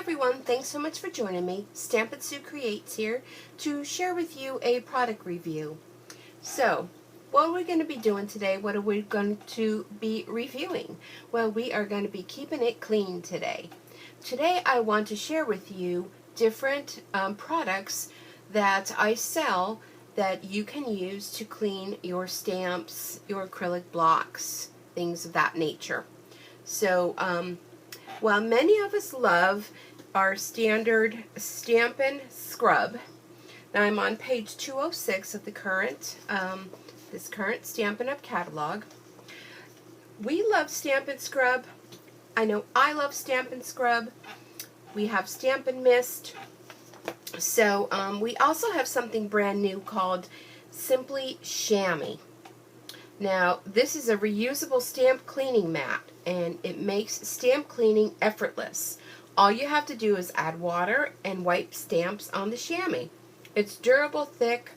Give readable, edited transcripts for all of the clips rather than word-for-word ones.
everyone, thanks so much for joining me. Stampin' Sue Creates here to share with you a product review. So, what are we going to be doing today? What are we going to be reviewing? Well, we are going to be keeping it clean today. Today I want to share with you different products that I sell that you can use to clean your stamps, your acrylic blocks, things of that nature. So, while many of us love our standard Stampin' Scrub, now I'm on page 206 of the current, this current Stampin' Up! Catalog. We love Stampin' Scrub. I know I love Stampin' Scrub. We have Stampin' Mist. So we also have something brand new called Stampin Shammy. Now, this is a reusable stamp cleaning mat, and it makes stamp cleaning effortless. All you have to do is add water and wipe stamps on the chamois. It's durable, thick,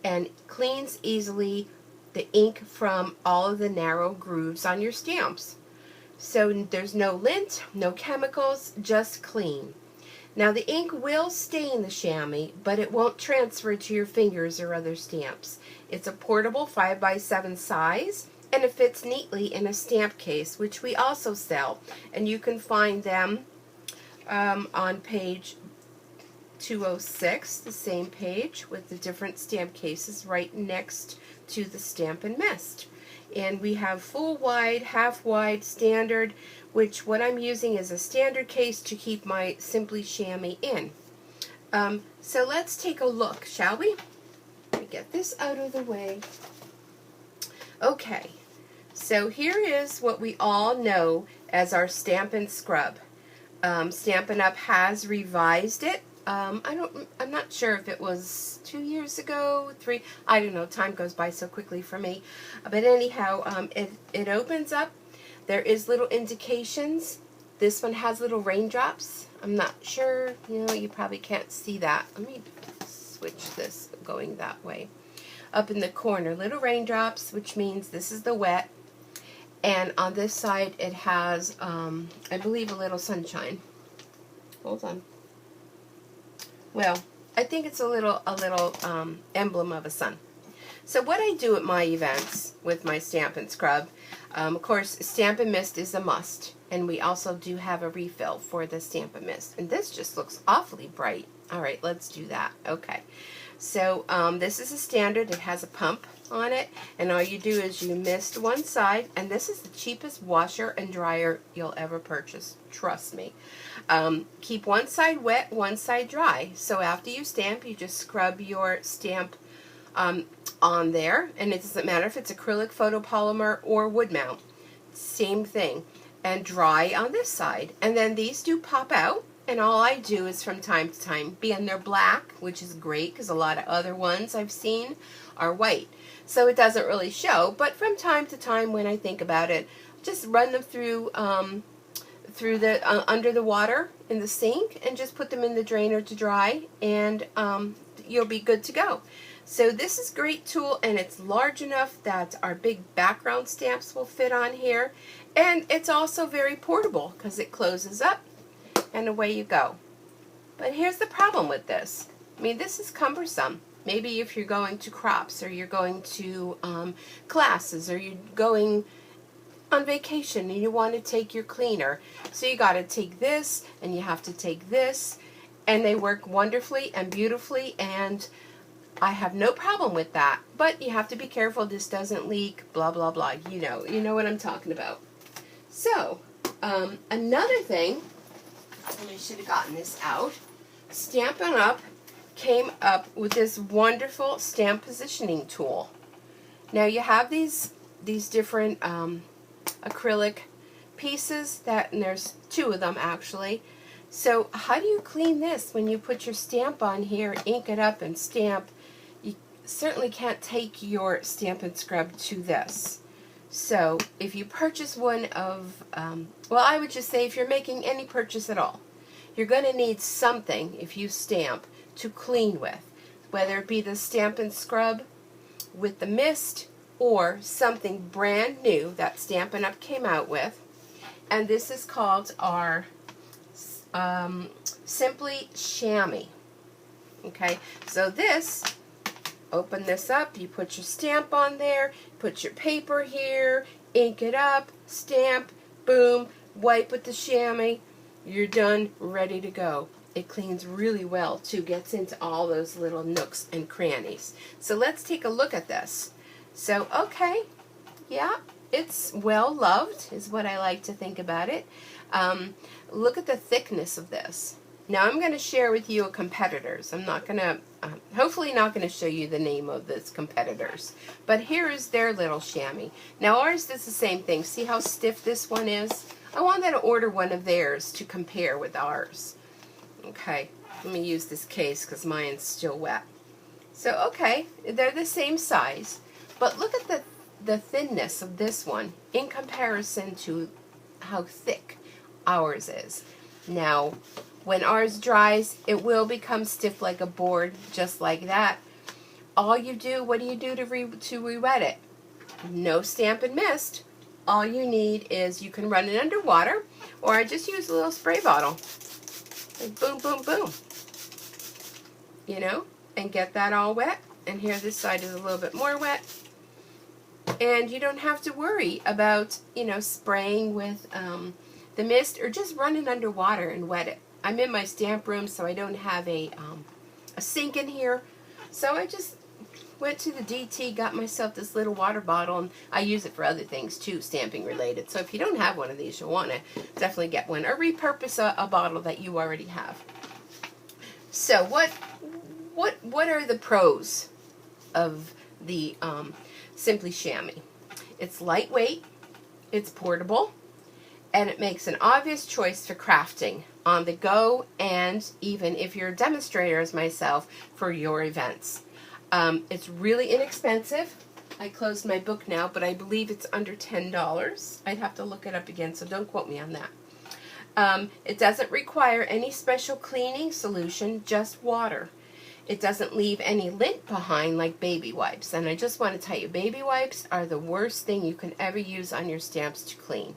and cleans easily the ink from all of the narrow grooves on your stamps. So there's no lint, no chemicals, just clean. Now, the ink will stain the chamois, but it won't transfer to your fingers or other stamps. It's a portable 5x7 size, and it fits neatly in a stamp case, which we also sell. And you can find them on page 206, the same page, with the different stamp cases right next to the Stampin' Mist. And we have full wide, half wide, standard, which what I'm using is a standard case to keep my Stampin' Shammy in. So let's take a look, shall we? Let me get this out of the way. Okay, so here is what we all know as our Stampin' Scrub. Stampin' Up! Has revised it. I'm not sure if it was 2 years ago, 3, I don't know, time goes by so quickly for me. But anyhow, it opens up. There is little indications. This one has little raindrops. I'm not sure, you probably can't see that. Let me switch this going that way. Up in the corner, little raindrops, which means this is the wet. And on this side it has, I believe, a little sunshine. Hold on. Well, I think it's a little emblem of a sun. So what I do at my events with my Stampin' Scrub, of course, Stampin' Mist is a must, and we also do have a refill for the Stampin' Mist. And this just looks awfully bright. All right, let's do that. Okay. So this is a standard. It has a pump on it, and all you do is you mist one side, and this is the cheapest washer and dryer you'll ever purchase. Trust me. Keep one side wet, one side dry. So after you stamp, you just scrub your stamp on there, and it doesn't matter if it's acrylic, photopolymer, or wood mount. Same thing. And dry on this side. And then these do pop out. And all I do is from time to time, being they're black, which is great because a lot of other ones I've seen are white. So it doesn't really show, but from time to time when I think about it, just run them through the under the water in the sink and just put them in the drainer to dry, and you'll be good to go. So this is a great tool, and it's large enough that our big background stamps will fit on here, and it's also very portable because it closes up and away you go. But here's the problem with this. I mean, this is cumbersome. Maybe if you're going to crops, or you're going to classes, or you're going on vacation and you want to take your cleaner. So you got to take this, and you have to take this, and they work wonderfully and beautifully, and I have no problem with that. But you have to be careful this doesn't leak, blah, blah, blah. You know what I'm talking about. So, another thing, I should have gotten this out. Stampin' Up! Came up with this wonderful stamp positioning tool. Now you have these different acrylic pieces and there's 2 of them actually. So how do you clean this when you put your stamp on here, ink it up, and stamp? You certainly can't take your Stampin' Scrub to this. So if you purchase one of, well, I would just say if you're making any purchase at all, you're going to need something, if you stamp, to clean with. Whether it be the Stampin' Scrub with the mist, or something brand new that Stampin' Up! Came out with. And this is called our Simply Shammy. Okay, so this, open this up, you put your stamp on there, put your paper here, ink it up, stamp, boom, wipe with the chamois, you're done, ready to go. It cleans really well too, gets into all those little nooks and crannies. So let's take a look at this. So, okay, yeah, it's well loved is what I like to think about it. Look at the thickness of this. Now I'm going to share with you a competitor's. I'm not going to, hopefully not going to show you the name of this competitor's. But here is their little chamois. Now ours does the same thing. See how stiff this one is? I wanted to order one of theirs to compare with ours. Okay, let me use this case because mine's still wet. So okay, they're the same size. But look at the thinness of this one in comparison to how thick ours is. Now, when ours dries, it will become stiff like a board, just like that. All you do, what do you do to re-wet it? No Stampin' Mist. All you need is, you can run it under water, or I just use a little spray bottle. Like boom, boom, boom. You know, and get that all wet. And here this side is a little bit more wet. And you don't have to worry about, you know, spraying with the mist, or just run it under water and wet it. I'm in my stamp room, so I don't have a sink in here. So I just went to the DT, got myself this little water bottle, and I use it for other things too, stamping related. So if you don't have one of these, you'll want to definitely get one, or repurpose a bottle that you already have. So what are the pros of the Simply Shammy? It's lightweight, it's portable, and it makes an obvious choice for crafting on the go, and even if you're a demonstrator as myself, for your events. It's really inexpensive. I closed my book now, but I believe it's under $10. I'd have to look it up again, so don't quote me on that. It doesn't require any special cleaning solution, just water. It doesn't leave any lint behind like baby wipes. And I just want to tell you, baby wipes are the worst thing you can ever use on your stamps to clean,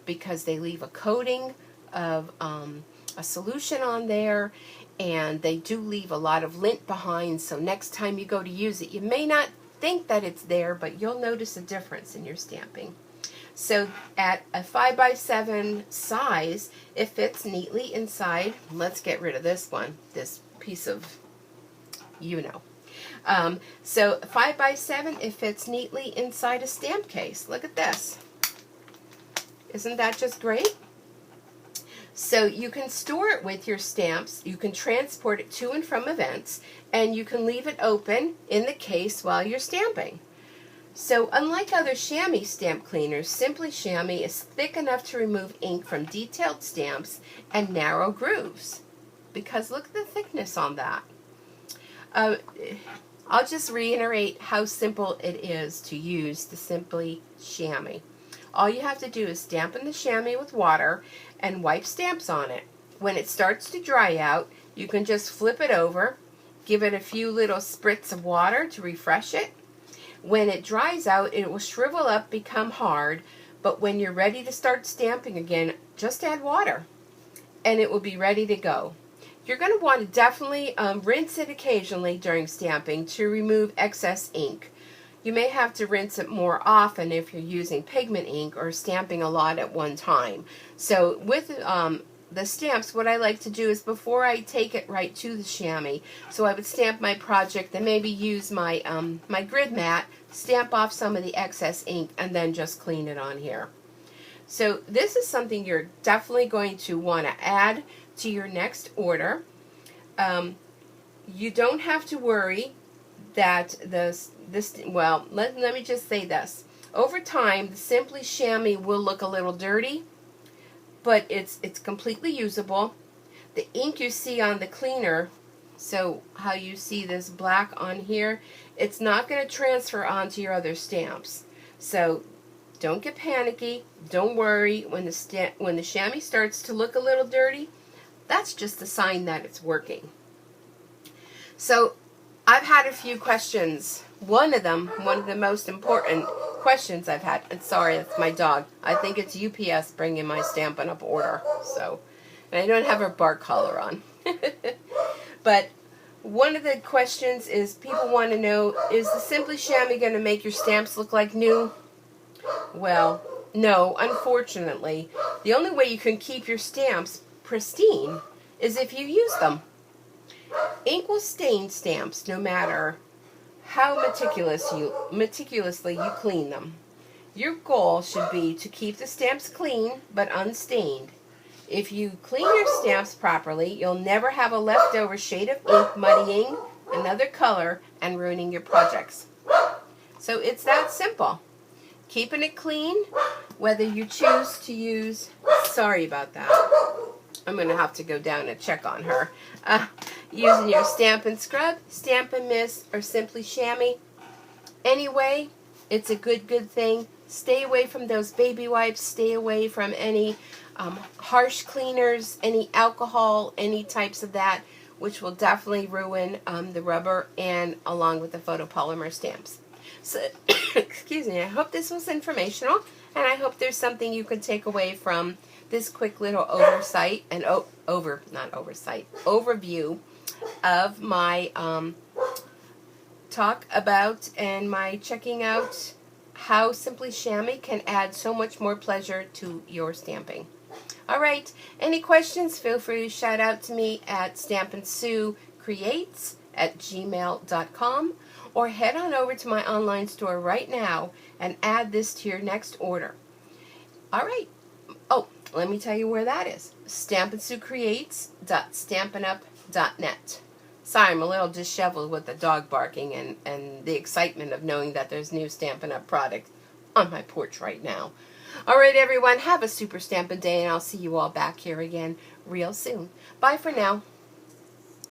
because they leave a coating of a solution on there, and they do leave a lot of lint behind. So next time you go to use it, you may not think that it's there, but you'll notice a difference in your stamping. So at a 5x7 size, it fits neatly inside. Let's get rid of this one, this piece of, you know. So 5x7, it fits neatly inside a stamp case. Look at this. Isn't that just great? So you can store it with your stamps, you can transport it to and from events, and you can leave it open in the case while you're stamping. So unlike other chamois stamp cleaners, Simply Shammy is thick enough to remove ink from detailed stamps and narrow grooves. Because look at the thickness on that. I'll just reiterate how simple it is to use the Simply Shammy. All you have to do is dampen the chamois with water and wipe stamps on it. When it starts to dry out, you can just flip it over, give it a few little spritz of water to refresh it. When it dries out, it will shrivel up, become hard, but when you're ready to start stamping again, just add water, and it will be ready to go. You're going to want to definitely rinse it occasionally during stamping to remove excess ink. You may have to rinse it more often if you're using pigment ink or stamping a lot at one time. So with the stamps, what I like to do is, before I take it right to the chamois, so I would stamp my project and maybe use my, my grid mat, stamp off some of the excess ink, and then just clean it on here. So this is something you're definitely going to want to add to your next order. You don't have to worry that well, let me just say this. Over time, the Simply Shammy will look a little dirty, but it's completely usable. The ink you see on the cleaner, so how you see this black on here, it's not going to transfer onto your other stamps. So don't get panicky. Don't worry. When the chamois starts to look a little dirty, that's just a sign that it's working. So I've had a few questions. One of the most important questions I've had, and sorry, that's my dog. I think it's UPS bringing my Stampin' Up order. So I don't have her bark collar on. But one of the questions is people want to know, is the Simply Shammy going to make your stamps look like new? Well, no, unfortunately. The only way you can keep your stamps pristine is if you use them. Ink will stain stamps no matter how meticulously you clean them. Your goal should be to keep the stamps clean but unstained. If you clean your stamps properly, you'll never have a leftover shade of ink muddying another color and ruining your projects. So it's that simple. Keeping it clean, whether you choose to use, sorry about that, I'm going to have to go down and check on her, using your Stampin' Scrub, Stampin' Mist, or Simply Shammy. Anyway, it's a good thing. Stay away from those baby wipes, stay away from any harsh cleaners, any alcohol, any types of that, which will definitely ruin the rubber and along with the photopolymer stamps. So, excuse me, I hope this was informational, and I hope there's something you can take away from this quick little oversight and overview of my talk about and my checking out how Simply Shammy can add so much more pleasure to your stamping. Alright, any questions, feel free to shout out to me at stampinsuecreates@gmail.com, or head on over to my online store right now and add this to your next order. Alright, oh, let me tell you where that is. stampinsuecreates.stampinup.net. Sorry, I'm a little disheveled with the dog barking and the excitement of knowing that there's new Stampin' Up! Product on my porch right now. Alright everyone, have a super Stampin' Day, and I'll see you all back here again real soon. Bye for now.